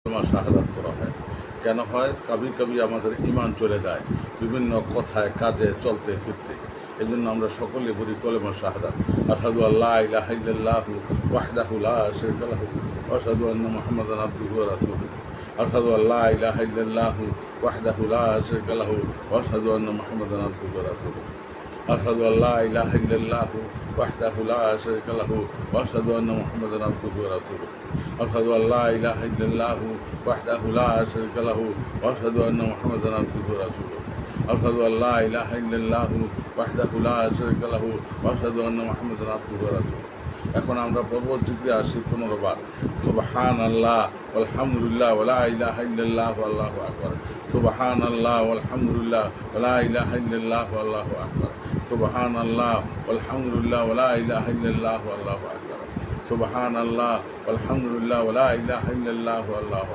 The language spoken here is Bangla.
কালেমা শাহাদাত করা হয়। কেন হয়? কবি কবি আমাদের ঈমান চলে যায় বিভিন্ন কথায়, কাজে, চলতে ফিরতে। এজন্য আমরা সকলে বলি কলেমা শাহাদাত, আশহাদু আল্লা ইলাহা ইল্লাল্লাহু ওয়াহদাহু লা শারীকা লাহু ওয়া আশহাদু আন্না মুহাম্মাদান আবদুহু ওয়া রাসূলুহু। আশহাদু আল্লা ইলাহা ইল্লাল্লাহু ওয়াহদাহু লা শারীকা লাহু ওয়া আশহাদু আন্না মুহাম্মাদান আবদুহু ওয়া রাসূলুহু। আশহাদু আল্লা ইলাহা ইল্লাল্লাহু ওয়াহদাহু লা শারীকা লাহু ওয়া আশহাদু আন্না মুহাম্মাদান আবদুহু ওয়া রাসূলুহু। আশহাদু আল্লা ইলাহা ইল্লাল্লাহু ওয়াহদাহু লা শারীকা লাহু ওয়া আশহাদু আন্না মুহাম্মাদান আবদুহু ওয়া রাসূলুহু। আশহাদু আল্লা ইলাহা ইল্লাল্লাহু ওয়াহদাহু লা শারীকা লাহু ওয়া আশহাদু আন্না মুহাম্মাদান আবদুহু ওয়া রাসূলুহু। এখন আমরা পর্ব জিক্রে আসি 15 বার। সুবহানাল্লাহ আলহামদুলিল্লাহ ওয়া লা ইলাহা ইল্লাল্লাহু আল্লাহু আকবার। সুবহানাল্লাহ আলহামদুলিল্লাহ ওয়া লা ইলাহা ইল্লাল্লাহু আল্লাহু আকবার। সুবহানাল্লাহ আলহামদুলিল্লাহ ওয়া লা ইলাহা ইল্লাল্লাহু আল্লাহু আকবার। সুবহানাল্লাহ আলহামদুলিল্লাহ ওয়া লা ইলাহা ইল্লাল্লাহু আল্লাহু